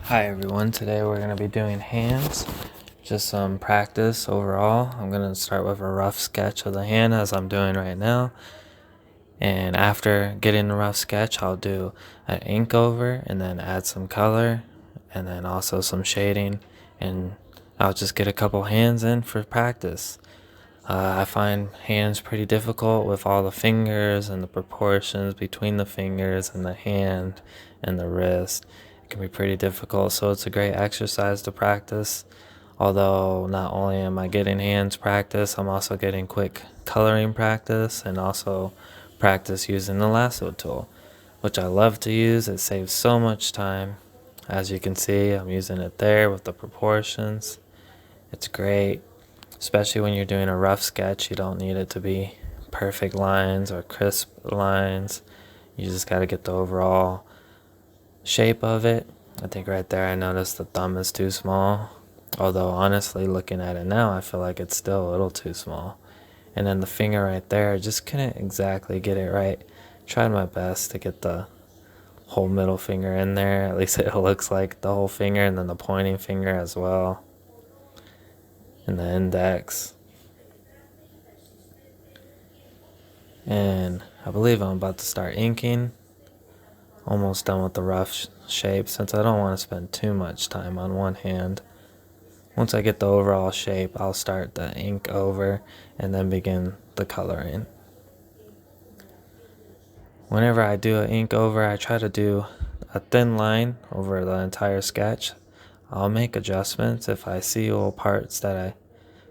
Hi everyone, today we're going to be doing hands, just some practice overall. I'm going to start with a rough sketch of the hand as I'm doing right now, and after getting the rough sketch I'll do an ink over and then add some color and then also some shading, and I'll just get a couple hands in for practice. I find hands pretty difficult with all the fingers and the proportions between the fingers and the hand and the wrist. It can be pretty difficult, so it's a great exercise to practice. Although not only am I getting hands practice, I'm also getting quick coloring practice and also practice using the lasso tool, which I love to use. It saves so much time. As you can see, I'm using it there with the proportions. It's great. Especially when you're doing a rough sketch, you don't need it to be perfect lines or crisp lines. You just got to get the overall shape of it. I think right there I noticed the thumb is too small. Although honestly, looking at it now, I feel like it's still a little too small. And then the finger right there, I just couldn't exactly get it right. Tried my best to get the whole middle finger in there. At least it looks like the whole finger, and then the pointing finger as well. And the index. And I believe I'm about to start inking. Almost done with the rough shape since I don't want to spend too much time on one hand. Once I get the overall shape, I'll start the ink over and then begin the coloring. Whenever I do an ink over, I try to do a thin line over the entire sketch. I'll make adjustments. If I see little parts that I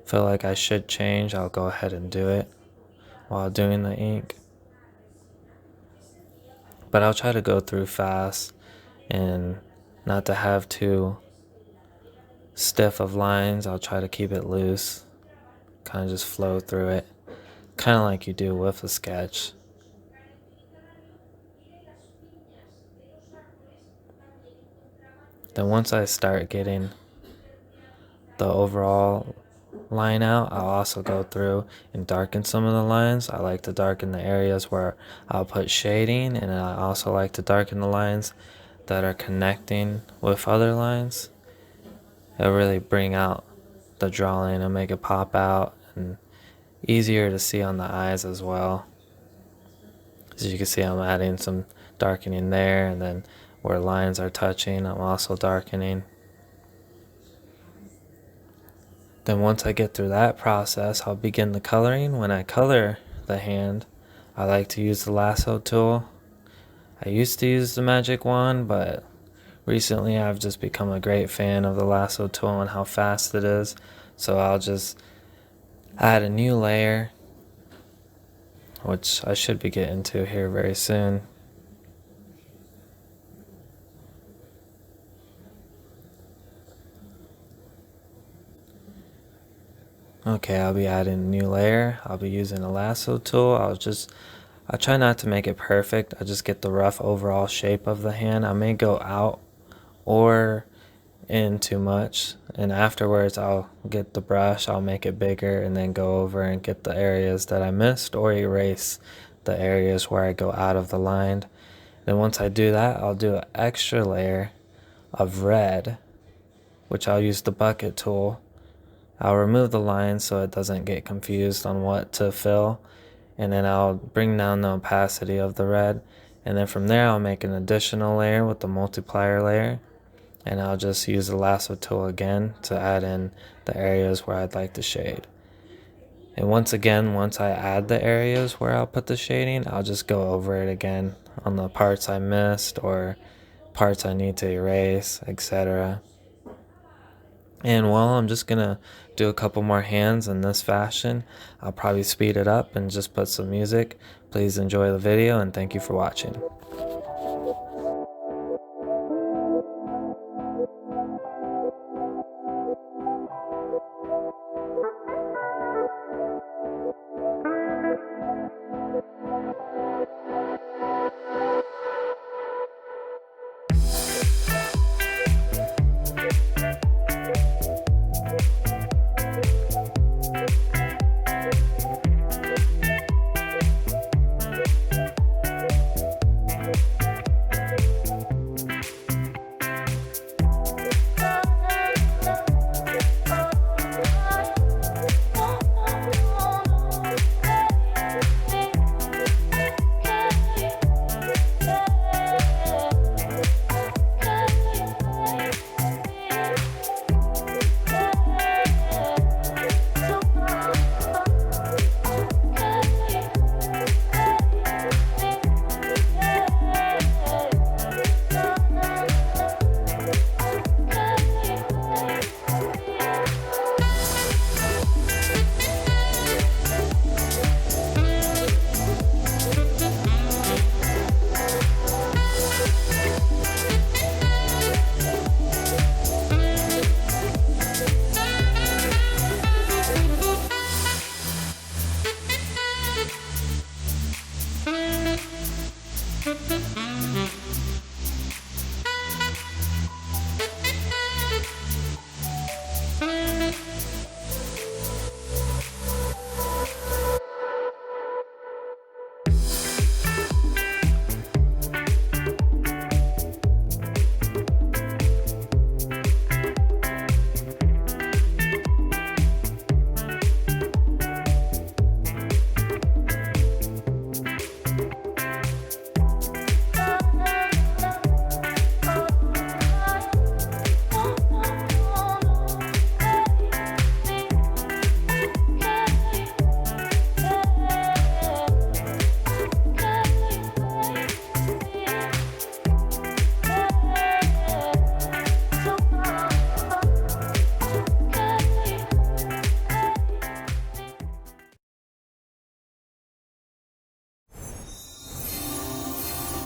feel like I should change, I'll go ahead and do it while doing the ink. But I'll try to go through fast and not to have too stiff of lines. I'll try to keep it loose, kind of just flow through it, kind of like you do with a sketch. Then once I start getting the overall line out, I'll also go through and darken some of the lines. I like to darken the areas where I'll put shading, and I also like to darken the lines that are connecting with other lines. It'll really bring out the drawing and make it pop out and easier to see on the eyes as well. As you can see, I'm adding some darkening there, and then where lines are touching, I'm also darkening. Then once I get through that process, I'll begin the coloring. When I color the hand, I like to use the lasso tool. I used to use the magic wand, but recently I've just become a great fan of the lasso tool and how fast it is. So I'll just add a new layer, which I should be getting to here very soon. Okay, I'll be adding a new layer. I'll be using a lasso tool. I try not to make it perfect. I just get the rough overall shape of the hand. I may go out or in too much, and afterwards I'll get the brush, I'll make it bigger, and then go over and get the areas that I missed or erase the areas where I go out of the line. Then once I do that, I'll do an extra layer of red, which I'll use the bucket tool. I'll remove the line so it doesn't get confused on what to fill, and then I'll bring down the opacity of the red, and then from there I'll make an additional layer with the multiplier layer, and I'll just use the lasso tool again to add in the areas where I'd like to shade. And once I add the areas where I'll put the shading, I'll just go over it again on the parts I missed or parts I need to erase, etc. And while I'm just gonna do a couple more hands in this fashion, I'll probably speed it up and just put some music. Please enjoy the video, and thank you for watching.